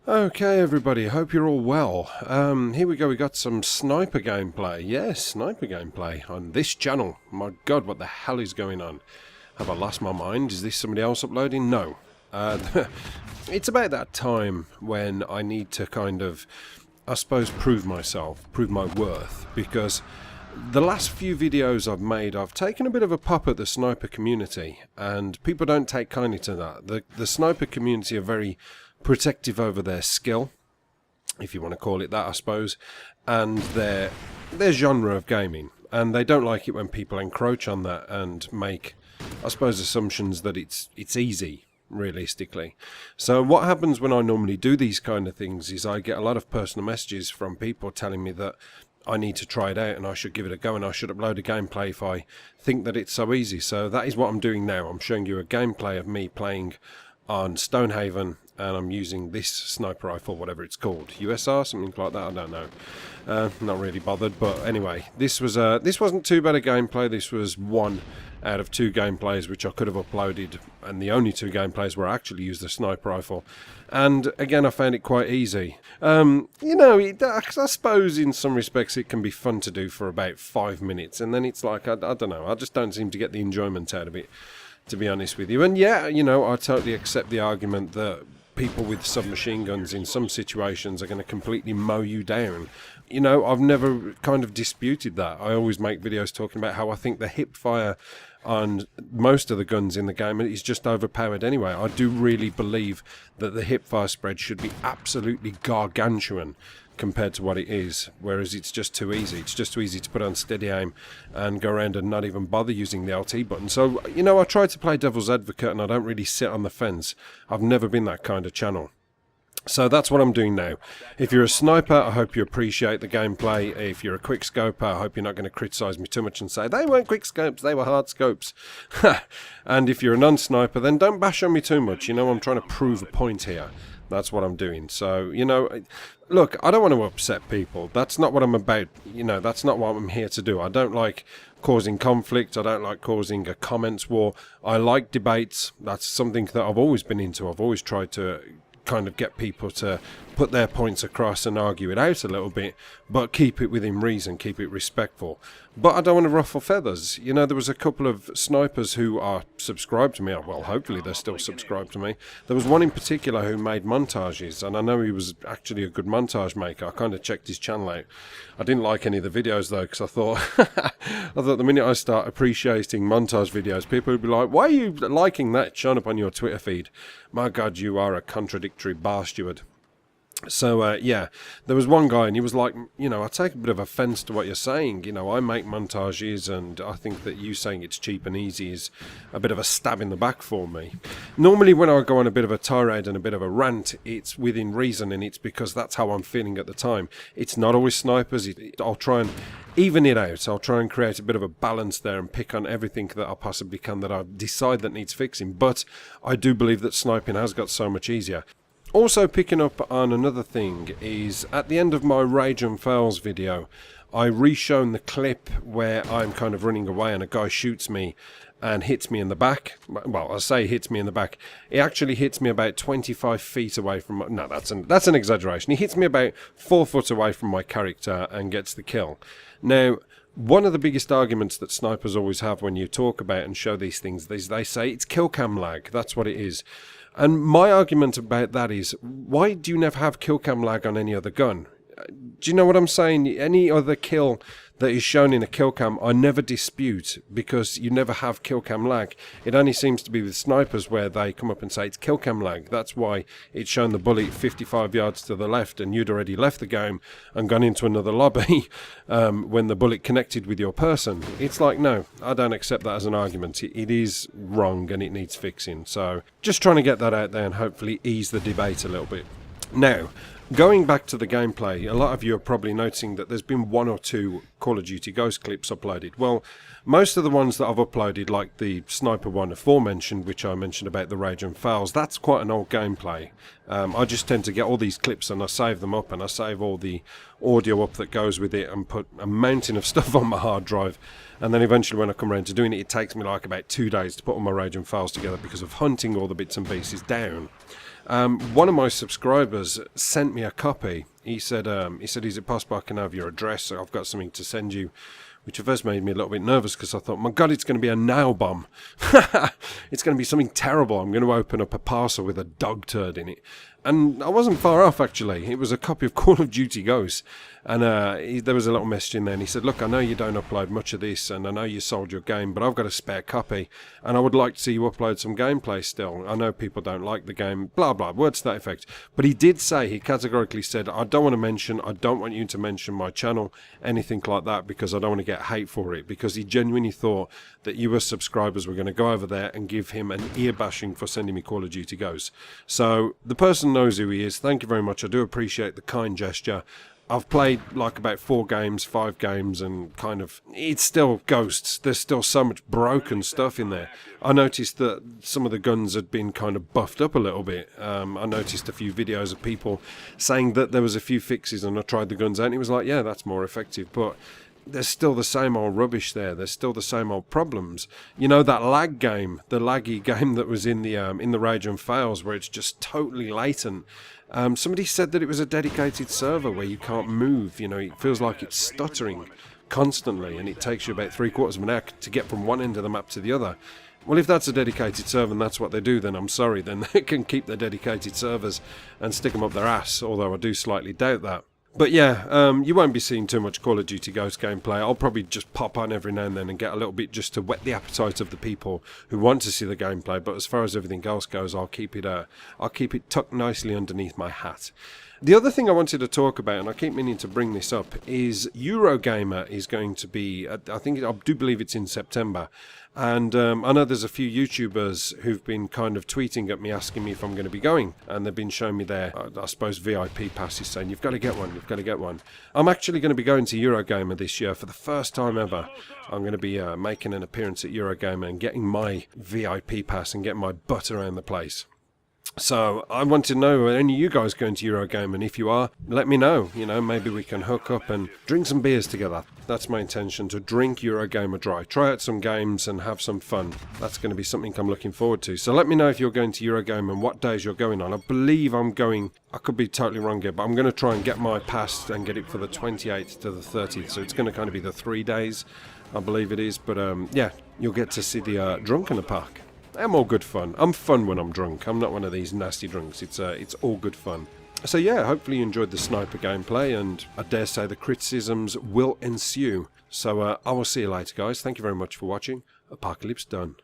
Okay, everybody, hope you're all well. Here we go, we got some Sniper gameplay. Yes, Sniper gameplay on this channel. My god, what the hell is going on? Have I lost my mind? Is this somebody else uploading? No. It's about that time when I need to kind of, I suppose, prove myself, prove my worth, because the last few videos I've made, I've taken a bit of a pop at the Sniper community, and people don't take kindly to that. The Sniper community are very protective over their skill, if you want to call it that, I suppose, and their genre of gaming, and they don't like it when people encroach on that and make, I suppose, assumptions that it's easy, realistically. So what happens when I normally do these kind of things is I get a lot of personal messages from people telling me that I need to try it out and I should give it a go and I should upload a gameplay if I think that it's so easy. So that is what I'm doing now. I'm showing you a gameplay of me playing on Stonehaven, and I'm using this sniper rifle, whatever it's called, USR, something like that, I don't know. Not really bothered, but anyway, this wasn't too bad a gameplay. This was one out of two gameplays which I could have uploaded, and the only two gameplays where I actually used the sniper rifle. And again, I found it quite easy. You know, I suppose in some respects it can be fun to do for about 5 minutes, and then it's like, I don't know, I just don't seem to get the enjoyment out of it, to be honest with you. And yeah, you know, I totally accept the argument that people with submachine guns in some situations are going to completely mow you down. You know, I've never kind of disputed that. I always make videos talking about how I think the hip fire on most of the guns in the game is just overpowered anyway. I do really believe that the hip fire spread should be absolutely gargantuan compared to what it is, whereas it's just too easy. It's just too easy to put on steady aim and go around and not even bother using the LT button. So, you know, I try to play devil's advocate and I don't really sit on the fence. I've never been that kind of channel. So that's what I'm doing now. If you're a sniper, I hope you appreciate the gameplay. If you're a quick scoper, I hope you're not going to criticise me too much and say, they weren't quick scopes, they were hard scopes. And if you're a non-sniper, then don't bash on me too much. You know, I'm trying to prove a point here. That's what I'm doing. So, you know, look, I don't want to upset people. That's not what I'm about. You know, that's not what I'm here to do. I don't like causing conflict. I don't like causing a comments war. I like debates. That's something that I've always been into. I've always tried to kind of get people to put their points across and argue it out a little bit, but keep it within reason, keep it respectful. But I don't want to ruffle feathers. You know, there was a couple of snipers who are subscribed to me. Well, hopefully they're still subscribed to me. There was one in particular who made montages, and I know he was actually a good montage maker. I kind of checked his channel out. I didn't like any of the videos though, because I thought the minute I start appreciating montage videos, people would be like, why are you liking that showing up on your Twitter feed? My God, you are a contradictory bastard. So, yeah, there was one guy and he was like, you know, I take a bit of offence to what you're saying. You know, I make montages and I think that you saying it's cheap and easy is a bit of a stab in the back for me. Normally when I go on a bit of a tirade and a bit of a rant, it's within reason and it's because that's how I'm feeling at the time. It's not always snipers. I'll try and even it out. I'll try and create a bit of a balance there and pick on everything that I possibly can that I decide that needs fixing. But I do believe that sniping has got so much easier. Also picking up on another thing is at the end of my Rage and Fails video, I re-shown the clip where I'm kind of running away and a guy shoots me and hits me in the back. Well, I say hits me in the back. He actually hits me about 25 feet away from my... No, that's an exaggeration. He hits me about 4 foot away from my character and gets the kill. Now, one of the biggest arguments that snipers always have when you talk about and show these things is they say it's Killcam lag. That's what it is. And my argument about that is, why do you never have Killcam lag on any other gun? Do you know what I'm saying? Any other kill that is shown in a Killcam, I never dispute, because you never have Killcam lag. It only seems to be with snipers where they come up and say it's Killcam lag. That's why it's shown the bullet 55 yards to the left and you'd already left the game and gone into another lobby when the bullet connected with your person. It's like, no, I don't accept that as an argument. It is wrong and it needs fixing. So just trying to get that out there and hopefully ease the debate a little bit. Now, Going back to the gameplay, a lot of you are probably noticing that there's been 1 or 2 Call of Duty Ghost clips uploaded. Well, most of the ones that I've uploaded, like the Sniper one aforementioned, which I mentioned about the Rage and Fails, that's quite an old gameplay. I just tend to get all these clips and I save them up, and I save all the audio up that goes with it and put a mountain of stuff on my hard drive. And then eventually when I come around to doing it, it takes me like about 2 days to put all my Rage and Fails together because of hunting all the bits and pieces down. One of my subscribers sent me a copy. He said, is it possible I can have your address? I've got something to send you. Which at first made me a little bit nervous because I thought, my God, it's going to be a nail bomb. It's going to be something terrible. I'm going to open up a parcel with a dog turd in it. And I wasn't far off, actually. It was a copy of Call of Duty Ghosts. And there was a little message in there, and he said, look, I know you don't upload much of this, and I know you sold your game, but I've got a spare copy, and I would like to see you upload some gameplay still. I know people don't like the game, blah, blah, words to that effect. But he did say, he categorically said, I don't want you to mention my channel, anything like that, because I don't want to get hate for it, because he genuinely thought that you as subscribers were going to go over there and give him an ear bashing for sending me Call of Duty Ghosts. So the person knows who he is. Thank you very much. I do appreciate the kind gesture. I've played like about 5 games, and kind of, it's still Ghosts. There's still so much broken stuff in there. I noticed that some of the guns had been kind of buffed up a little bit. I noticed a few videos of people saying that there was a few fixes, and I tried the guns out and it was like, yeah, that's more effective. But there's still the same old rubbish there. There's still the same old problems. You know, that lag game, the laggy game that was in the Rage and Fails, where it's just totally latent. Somebody said that it was a dedicated server where you can't move. You know, it feels like it's stuttering constantly, and it takes you about 3/4 of an hour to get from one end of the map to the other. Well, if that's a dedicated server and that's what they do, then I'm sorry. Then they can keep their dedicated servers and stick them up their ass, although I do slightly doubt that. But yeah, you won't be seeing too much Call of Duty Ghost gameplay. I'll probably just pop on every now and then and get a little bit just to whet the appetite of the people who want to see the gameplay. But as far as everything else goes, I'll keep it tucked nicely underneath my hat. The other thing I wanted to talk about, and I keep meaning to bring this up, is Eurogamer is going to be, I do believe it's in September. And I know there's a few YouTubers who've been kind of tweeting at me asking me if I'm going to be going. And they've been showing me their, I suppose, VIP passes saying, you've got to get one, you've got to get one. I'm actually going to be going to Eurogamer this year for the first time ever. I'm going to be making an appearance at Eurogamer and getting my VIP pass and getting my butt around the place. So I want to know, are any of you guys going to Eurogame? And if you are, let me know. You know, maybe we can hook up and drink some beers together. That's my intention, to drink Eurogamer dry. Try out some games and have some fun. That's going to be something I'm looking forward to. So let me know if you're going to Eurogame and what days you're going on. I believe I'm going, I could be totally wrong here, but I'm going to try and get my pass and get it for the 28th to the 30th. So it's going to kind of be the 3 days, I believe it is. But yeah, you'll get to see the drunk in the park. I'm all good fun. I'm fun when I'm drunk. I'm not one of these nasty drunks. It's all good fun. So yeah, hopefully you enjoyed the Sniper gameplay, and I dare say the criticisms will ensue. So I will see you later, guys. Thank you very much for watching. Apocalypse done.